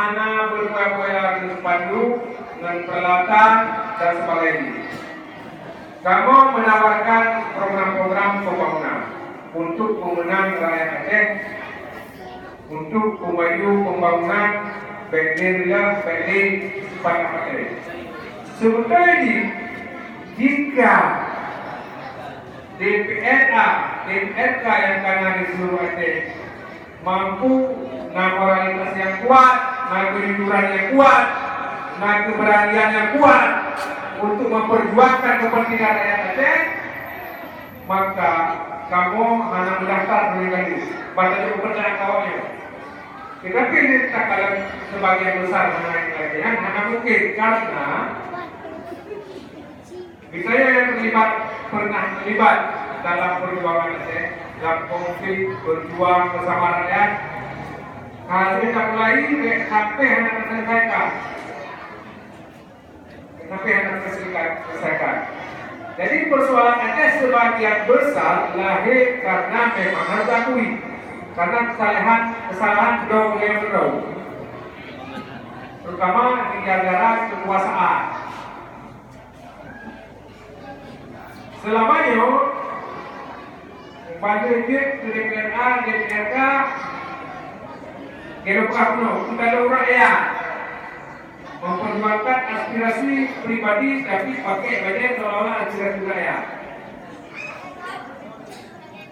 hana berpoya-poya dengan spanduk, dengan peralatan dan sebagainya. Kamu menawarkan program-program pembangunan untuk pemenang rakyat Aceh, untuk pemayu pembangunan Bendera pada Aceh. Sementara ini, jika DPRK yang karena di seluruh Aceh mampu moralitas yang kuat, kejujuran yang kuat, keberanian yang kuat untuk memperjuangkan kepentingan rakyat Aceh, maka kamu hanya mendaftar dengan itu. Baca kepercayaan kawannya. Tetapi ini tak kalian sebagian besar mengenai kalian hanya mungkin karena misalnya yang pernah terlibat dalam perjuangan Aceh, dalam konflik berjuang bersama rakyat, hal ini tak mulai sampai hanya terselesaikan. Jadi persoalan Aceh sebagian besar lahir karena memang harus diakui karena kesalahan beliau, terutama di gara-gara kekuasaan. Selamanya banyak DPRA, DPRK, kita ada rakyat memperjuangkan aspirasi pribadi tapi pakai banyak seolah-olah aspirasi rakyat.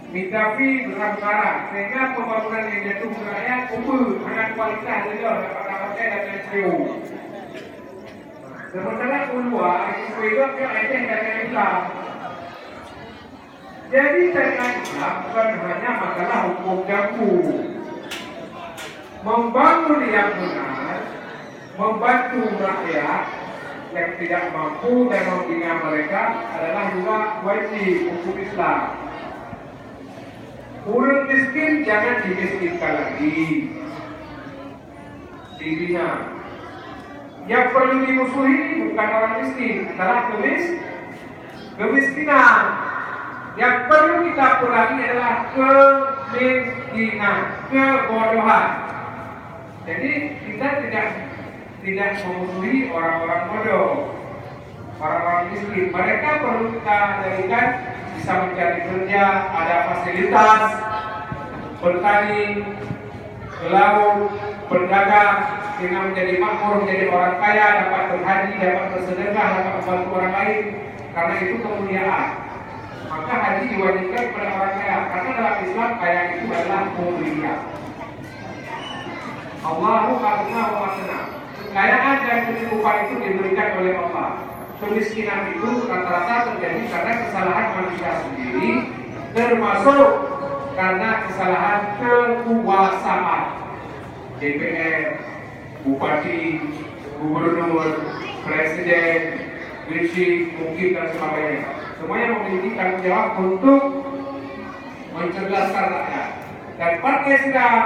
Minta fee besar-besaran sehingga pembangunan yang jatuh ke rakyat dengan kualitas saja dapat dan SPU. Sementara kedua SPU itu Aceh dan Islam. Jadi saya Islam bukan hanya masalah hukum jambu. Membangun yang benar, membantu rakyat yang tidak mampu dan membina mereka adalah juga wajib hukum Islam. Orang miskin jangan dimiskinkan lagi, dibina. Yang perlu dimusuhi bukan orang miskin, adalah kemiskinan. Yang perlu kita perangi adalah kemiskinan, kebodohan. Jadi kita tidak memusuhi orang-orang bodoh, orang-orang miskin. Mereka perlu kita jadikan bisa mencari kerja, ada fasilitas, bertani, berlaut, berdagang, sehingga menjadi makmur, menjadi orang kaya, dapat berhaji, dapat bersedekah, dapat membantu orang lain. Karena itu kemuliaan. Maka haji diwajibkan kepada orang kaya. Karena dalam Islam kaya itu adalah mulia. Allahu Akbar wa Akbar. Kekayaan dan kecukupan itu diberikan oleh Allah. Kemiskinan itu rata-rata terjadi karena kesalahan manusia sendiri, termasuk karena kesalahan kekuasaan. DPR, Bupati, Gubernur, Presiden, Dirjen, mungkin dan sebagainya. Semuanya memiliki tanggung jawab untuk mencerdaskan rakyat. Dan Partai Islam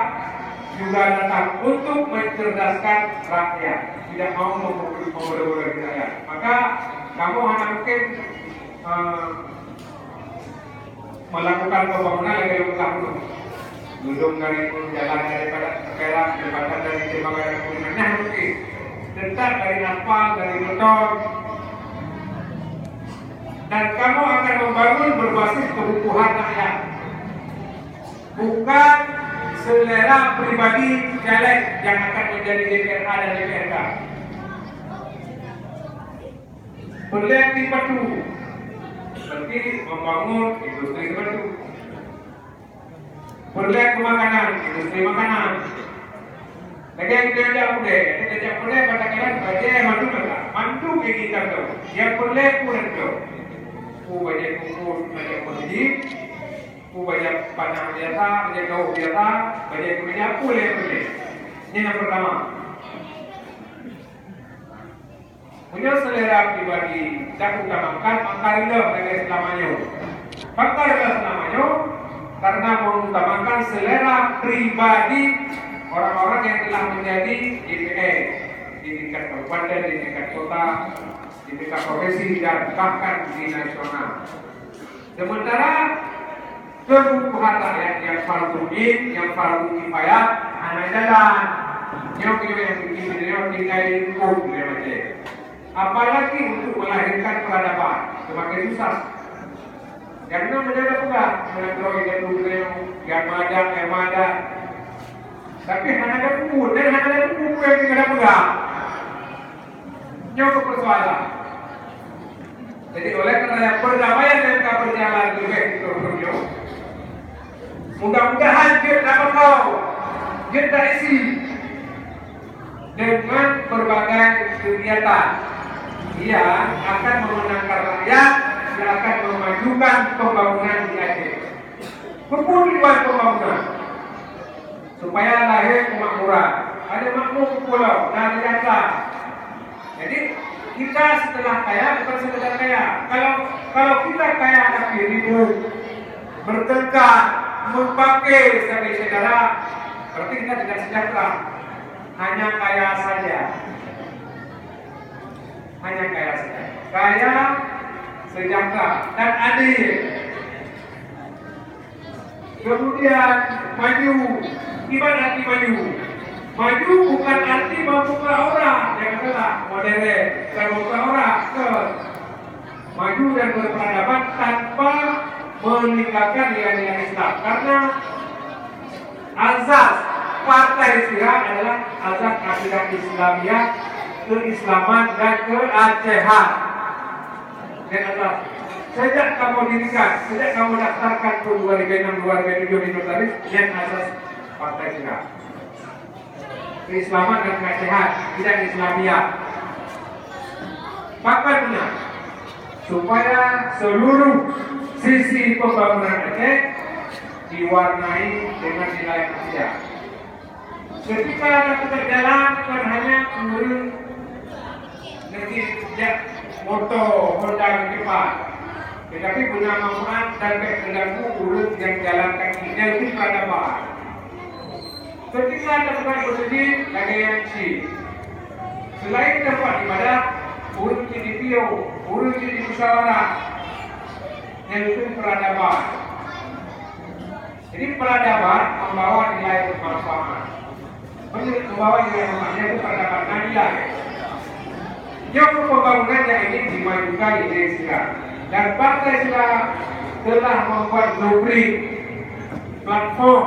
juga datang untuk mencerdaskan rakyat, tidak mau membodoh-bodohi rakyat. Maka kamu hanya mungkin melakukan pembangunan lagi dulu. Gedung dari jalan daripada Perak, jembatan dari Jembatan dan Kuningan mungkin. Dentar dari aspal, dari beton. Dan kamu akan membangun berbasis kebutuhan rakyat, bukan selera pribadi caleg yang akan menjadi DPRA dan DPRK. Berlihat di batu, seperti membangun industri batu. Berlihat ke makanan, industri makanan. Lagi kita tidak boleh katakan baca mantu kita tu. Yang boleh pun tu. Ku baca kumpul, baca masjid, ku baca panah biasa, baca kau biasa, baca kuliah boleh. Ini yang pertama. Punya selera pribadi, tak utamakan makarilah dengan selamanya. Makarilah selamanya karena mengutamakan selera pribadi orang-orang yang telah menjadi DPR di tingkat kabupaten, di tingkat kota, di tingkat provinsi dan bahkan di nasional. Sementara kebutuhan rakyat yang fardu ain, yang fardu kifayah hanya jalan, Nyok yang bikin video tinggal ikut dia macam. Apalagi untuk melahirkan peradaban, semakin susah. Karena menjadi pula menandro itu yang ada. Tapi hanya ada buku dan hanya ada buku yang tidak pula. Nyok persoalan. Jadi oleh karena perdamaian yang tak berjalan lebih terus. Mudah-mudahan kita dapat tahu, kita isi dengan berbagai kegiatan yang akan memenangkan rakyat, yang akan memajukan pembangunan di Aceh. Kemudian pembangunan supaya lahir kemakmuran, ada makmur pulau dan biasa. Jadi kita setelah kaya bukan sekedar kaya. Kalau kita kaya tapi ribut, bertengkar, memakai sebagai saudara, berarti kita tidak sejahtera. Hanya kaya saja. Hanya kaya saja. Kaya, sejahtera dan adil. Kemudian maju. Gimana arti maju? Maju bukan arti membuka orang, jangan salah, modern, bukan membuka orang. Maju dan berperadaban tanpa meninggalkan nilai-nilai Islam. Karena azas partai Sirah adalah azas akidah Islamiyah, keislaman dan keacehan. Dan azas sejak kamu dirikan, sejak kamu daftarkan ke 2006-2007 di notaris, yang azas partai Sirah. Keislaman dan keacehan, tidak Islamiyah. Makanya supaya seluruh sisi pembangunan Aceh diwarnai dengan nilai manusia. Ketika ada berjalan bukan hanya menurun negeri moto Honda cepat, tetapi guna manfaat dan terganggu urut yang jalan kakinya itu peradaban. Ketika ada bukan berdiri lagi yang si, selain tempat ibadah, urut di video, urut di musyawarah, yang itu peradaban. Jadi peradaban membawa nilai bermanfaat. Membawa nilai manfaatnya itu peradaban nilai. Yang pembangunan yang ini dimajukan di Indonesia dan Partai Sirah telah membuat blueprint platform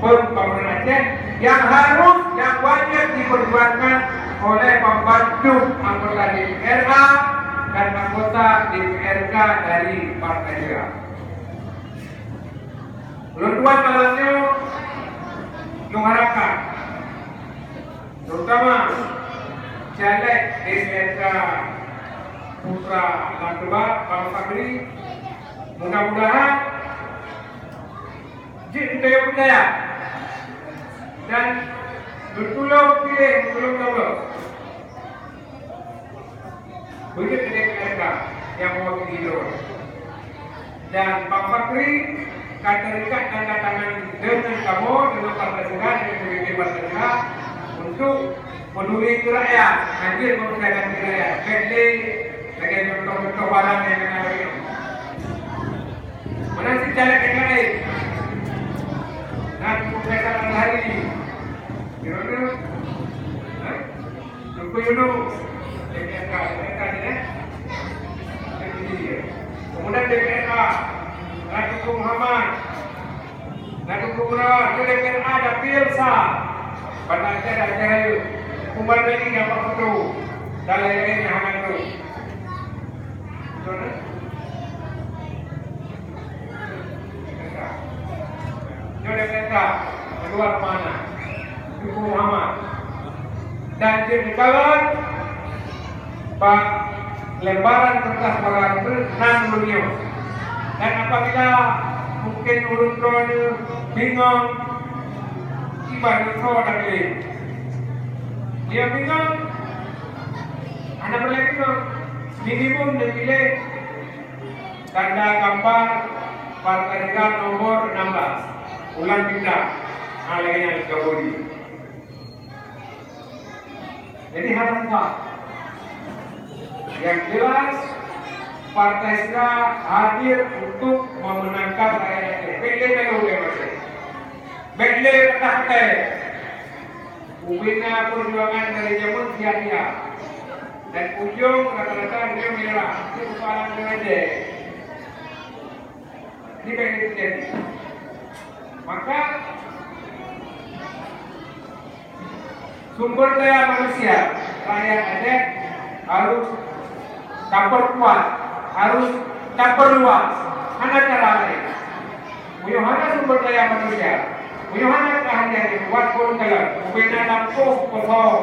pembangunan Aceh yang harus, yang wajib diperjuangkan oleh pembantu anggota DPRA dan anggota DPRK dari Partai Sirah. Tuan malamnya mengharapkan, terutama caleg DPRK Putra Langkeba, Bang Fakri, mudah-mudahan kita percaya dan bertolong pilih belum tahu. Begitu DPRK yang mewakili hidup. Dan Bang Fakri akan terikat tanda tangan dengan kamu, dengan Partai Sirah, dengan PBB Partai Sirah untuk peduli ke rakyat, hadir mempercayakan ke rakyat. Jadi, lagi contoh-contoh barang yang kena bagi. Mana si caleg yang lain? Nah, mempercayakan hari ini. Kira-kira? Tunggu Yunus. DPRK ini, kemudian DPRK. Nabi Muhammad, Nabi Muhammad, itu DPRA ada pilsa, pada acara itu, kumbar lagi yang apa itu, dan lain-lain yang akan itu. Itu DPRA, kedua kemana? Nabi Muhammad, dan dikawan, Pak lembaran kertas barang itu 6 miliar. Dan apabila mungkin urut-urut bingung, ibadah dan lain. Dia bingung, anak boleh bingung. Minimum dia pilih tanda gambar Partai Sirah nomor 16, ulang pindah, alainya Gabodi. Jadi harus apa? Yang jelas Partai Sirah hadir untuk memenangkan rakyat Aceh. Bele kalau dia masih. Bele petah Ubina perjuangan dari zaman sia-sia. Dan ujung rata-rata dia merah. Itu persoalan aja. Ini yang terjadi. Maka sumber daya manusia rakyat Aceh harus campur kuat, harus campur luas. Mana cara lain? Bagaimana sumber daya manusia? Bagaimana keahlian buat pun kalau ubina lampu kosong,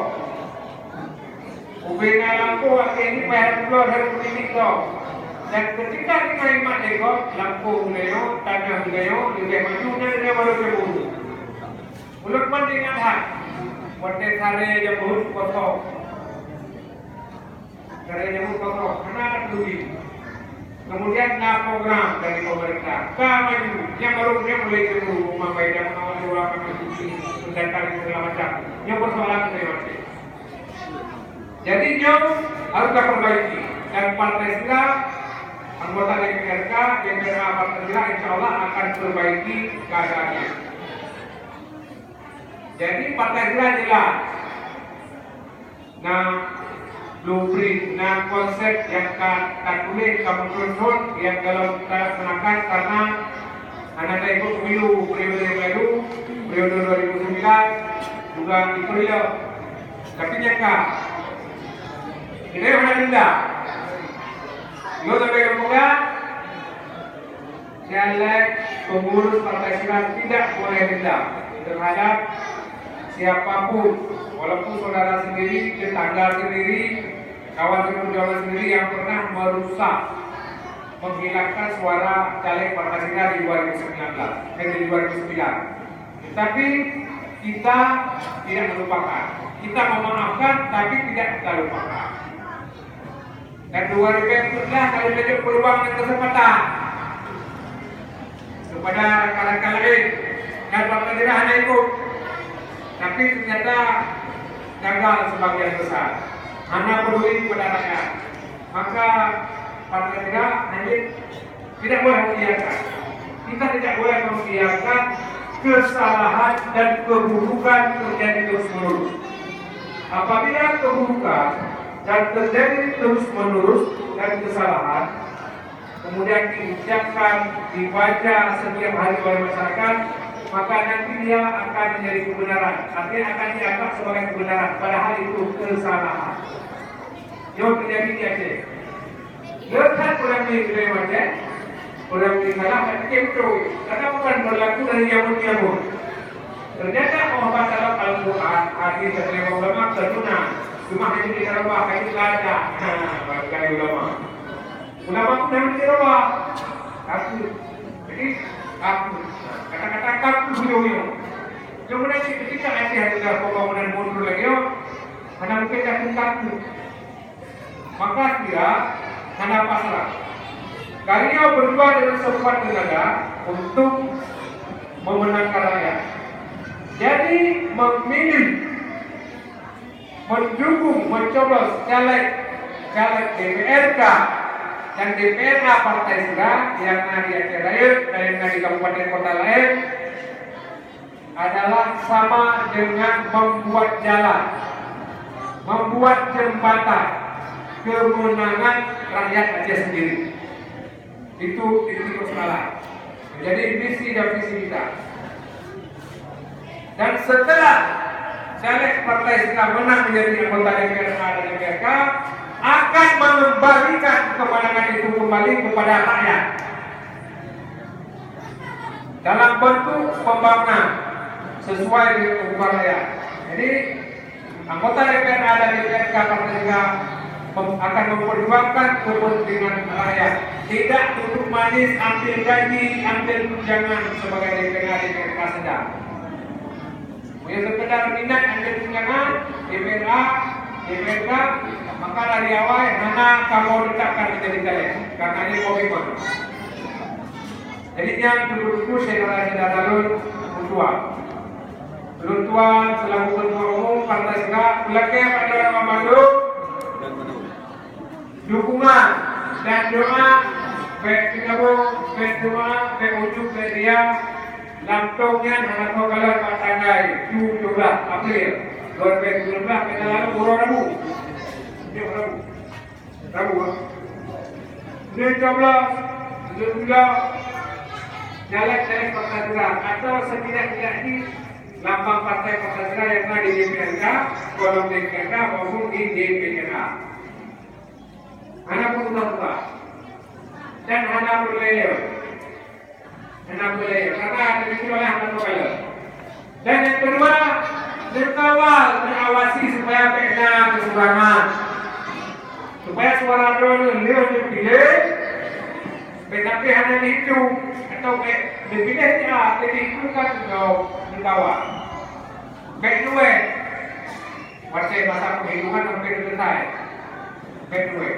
ubina lampu akhirnya bayar keluar dari klinik tu. Dan ketika kita imat dekor lampu beliau, tanah beliau, lebih maju dan dia baru berburu. Mulut pun dengan hak. Waktu sare jemput kosong, sare jemput kosong, mana duit. Kemudian ada program dari pemerintah, maju, yang baru dia mulai dulu rumah baik dan mengawal orang memasuki mendatang segala macam. Yang persoalan dari macam. Jadi jauh harus diperbaiki dan Partai Sila, anggota DPRK, DPRA Partai Sila, insya Allah akan perbaiki keadaannya. Jadi Partai Sila jelas. Nah, blueprint dan konsep yang tertulis kamu tuntut yang kalau kita laksanakan karena anda ikut pemilu periode yang lalu, periode 2009 juga diperiode. Tapi jangka ini mana denda? Yo sampai kemudian caleg pengurus Partai Sila tidak boleh denda terhadap siapapun, walaupun saudara sendiri, tetangga sendiri, kawan seperjuangan sendiri yang pernah merusak, menghilangkan suara caleg Partai Sila di 2009. Tetapi kita tidak melupakan, kita memaafkan, tapi tidak kita lupakan. Dan 2011 kali tunjuk peluang dan kesempatan kepada rekan-rekan lain dan Partai Sila hanya ikut. Tapi ternyata gagal sebagian besar. Hanya peduli kepada rakyat. Maka Partai Sila hanya tidak boleh membiarkan. Kita tidak boleh membiarkan kesalahan dan keburukan terjadi terus-menerus. Apabila keburukan dan terjadi terus-menerus dan kesalahan, kemudian diucapkan, dibaca setiap hari oleh masyarakat, maka nanti dia akan menjadi kebenaran. Artinya akan dianggap sebagai kebenaran, padahal itu kesalahan. Yang terjadi di Aceh. Lekat orang ini Aceh, orang ini salah, tapi itu karena bukan berlaku dari zaman-zaman. Ternyata Allah dalam Al-Quran, hadis dari ulama tertuna, cuma hanya di Eropa, hadis ada. Bagi ulama. Ulama pun yang di Eropa. Aku. Jadi aku. Kata-kata kaku beliau. Kemudian ketika Aceh ada pembangunan mundur lagi, mana mungkin jatuh kaku. Maka dia hanya pasrah. Kalian berdua dengan sekuat tenaga untuk memenangkan rakyat. Jadi memilih, mendukung, mencoblos caleg DPRK dan DPRA Partai Sila yang ada di Aceh Raya dan yang ada di kabupaten kota lain adalah sama dengan membuat jalan, membuat jembatan kemenangan rakyat Aceh sendiri. Itu persoalan. Jadi misi dan visi kita. Dan setelah caleg Partai Sila menang menjadi anggota DPRA dan DPRK, akan mengembalikan kemenangan itu kembali kepada rakyat dalam bentuk pembangunan sesuai dengan kebutuhan rakyat. Jadi anggota DPRA dan DPRK Partai Sila akan memperjuangkan kepentingan rakyat, tidak duduk manis, ambil gaji, ambil tunjangan sebagai DPRA DPRK sedang. Yang sekedar minat ambil tunjangan DPRA DPRK, maka dari awal mana kamu letakkan menjadi caleg karena ini komitmen. Jadi yang dulu saya rasa dalun tua selaku ketua umum Partai Sila belakang pada orang Mandu dukungan dan doa baik doa ujuk dia lampungnya anak kalau tanggal 17 April 2017 kita lalu Pura Rabu. Ini Rabu. Rabu. 2017 Caleg-caleg Partai Gerak atau setidak-tidaknya lambang Partai Partai Gerak yang ada di DPRK, kolom DPRK maupun di DPRK. Anak pun tua dan anak berlayar, karena ada di oleh anak berlayar. Dan yang kedua, dikawal, terawasi supaya beda kecurangan, supaya suara dulu dia dipilih, tetapi hanya dihitung atau dipilih tidak, jadi itu kan dikawal. Baik dua, masa kehidupan sampai selesai. Baik dua.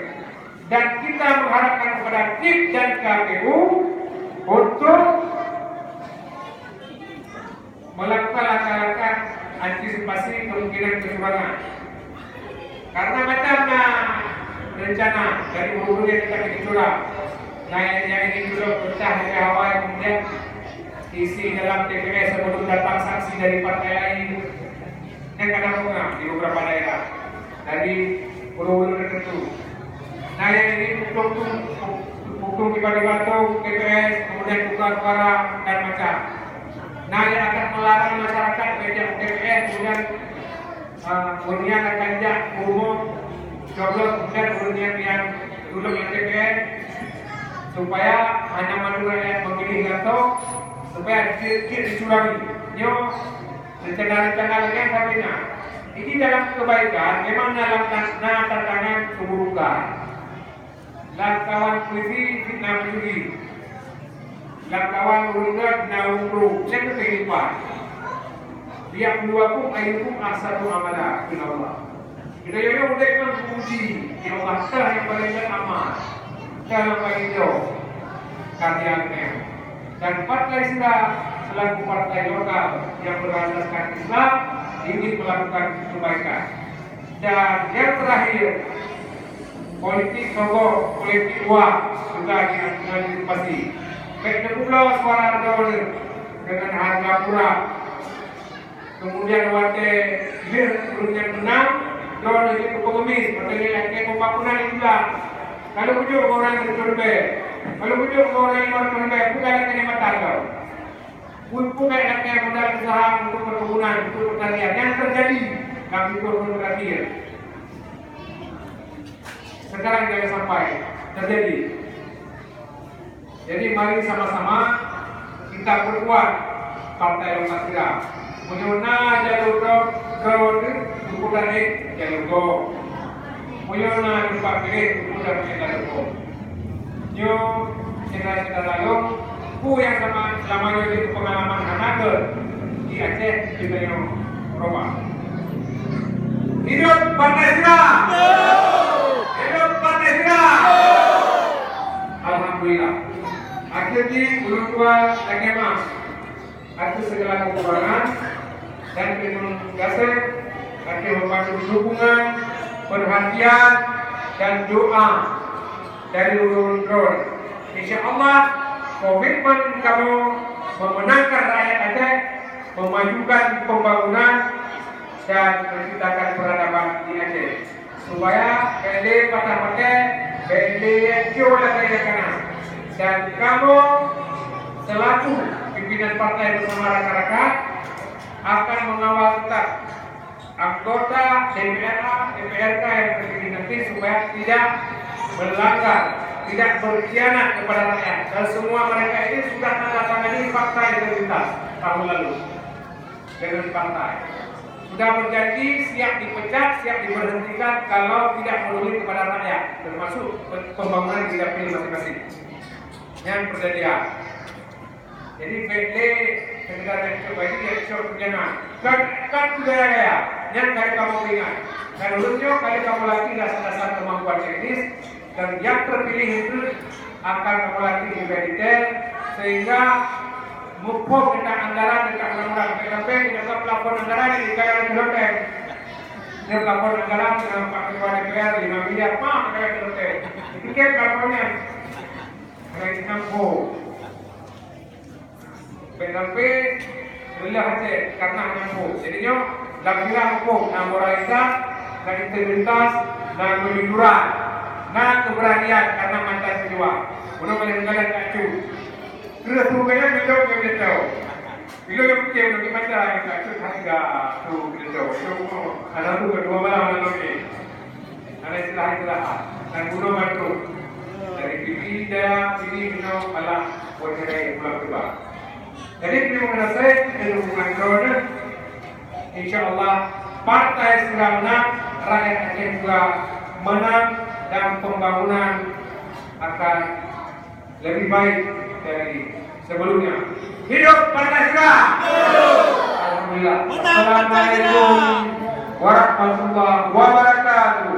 Dan kita mengharapkan kepada TIP dan KPU untuk melakukan langkah-langkah antisipasi kemungkinan kecurangan. Karena macamnya rencana dari hulu yang kita bikin curang. Nah yang ini dulu pecah dari awal, kemudian isi dalam TPS sebelum datang saksi dari partai lain. Yang kadang-kadang di beberapa daerah dari hulu-hulu tertentu. Nah yang ini hukum tiba-tiba TPS, kemudian tukar suara dan macam. Nah yang akan melarang masyarakat bekerja TPS, kemudian kemudian akan jak umum coblos, kemudian kemudian yang duduk yang TPS supaya hanya manusia yang memilih atau supaya dicurangi. Yo rencana-rencana yang sampainya ini dalam kebaikan, memang dalam tantangan keburukan. Langkawan polisi fitnah mencuri, langkawan urungan fitnah umroh, yang kehidupan. Dia keluarku ayukum asadu amalah bin Allah. Kita yang udah iman puji, ya Allah sah yang paling aman, sah yang paling jauh karyanya. Dan partai sudah selaku partai lokal yang berasaskan Islam ingin melakukan kebaikan. Dan yang terakhir, politik sogok, politik uang juga diantisipasi. Baik pulau suara dolar dengan harga murah. Kemudian waktu bir turunnya menang, dolar itu pengemis, makanya kayak pembangunan juga. Kalau pujuk orang yang terbaik, kalau pujuk orang yang terbaik, bukan yang mata kau. Bukan yang modal usaha untuk perkebunan, untuk pertanian yang terjadi dalam kurun terakhir. Sekarang jangan sampai terjadi. Jadi mari sama-sama kita perkuat partai lokal kita. Punyona jalur drone ukuran jalur go. Punyona tempat pilih ukuran jalur go. Nyo cita-cita lalu ku yang sama selama itu pengalaman anak di Aceh di Beliau Roma. Hidup Partai Gerak! Hidup Partai Gerak! Alhamdulillah. Akhirnya ulun tua lagi mas. Aku segala kekurangan dan penugasan, akhir membantu dukungan, perhatian dan doa dari ulun drone. Insya Allah komitmen kamu memenangkan rakyat Aceh, memajukan pembangunan dan menciptakan peradaban di Aceh supaya BND patah pakai BND yang jauh dari kanan dan kamu selaku pimpinan partai bersama rakan-rakan akan mengawal ketat anggota DPRK yang terpilih nanti supaya tidak melanggar, tidak berkhianat kepada rakyat. Dan semua mereka ini sudah menandatangani fakta integritas tahun lalu dengan partai. Sudah berjanji siap dipecat, siap diberhentikan kalau tidak memenuhi kepada rakyat, termasuk pembangunan tidak pilih masing-masing. Yang perjanjian. Jadi BD negara yang coba ini yang coba perjalanan. Kan budaya ya, yang kali kamu ingat. Dan dulunya kali kamu latih dasar-dasar kemampuan teknis dan yang terpilih itu akan kamu latih juga detail sehingga mumpung kita anggaran dekat undang-undang PKP kita pelapor anggaran di kaya hotel. Dia pelapor anggaran dengan Pak Ketua DPR 5 miliar pak kaya hotel. Itu kan pelapornya. Kayak nampu. PKP rendah Aceh karena nampu. Jadinya Lakilah hukum, na moralitas, na integritas, na kejujuran, na keberanian karena mantan pejuang. Mudah kalian kacu. Terus tu kaya kita tahu. Bila yang kita nak macam kacu harga tu kita tahu. So anak tu kedua malam anak tu. Anak istilah. Dan mudah bantu. Dari pilih dia, pilih minum malah boleh pulang ke bawah. Jadi terima kasih kerana dukungan kerana InsyaAllah partai sudah menang, rakyat Aceh juga menang dan pembangunan akan lebih baik dari sebelumnya. Hidup Partai Sudah! Alhamdulillah. Assalamualaikum warahmatullahi wabarakatuh.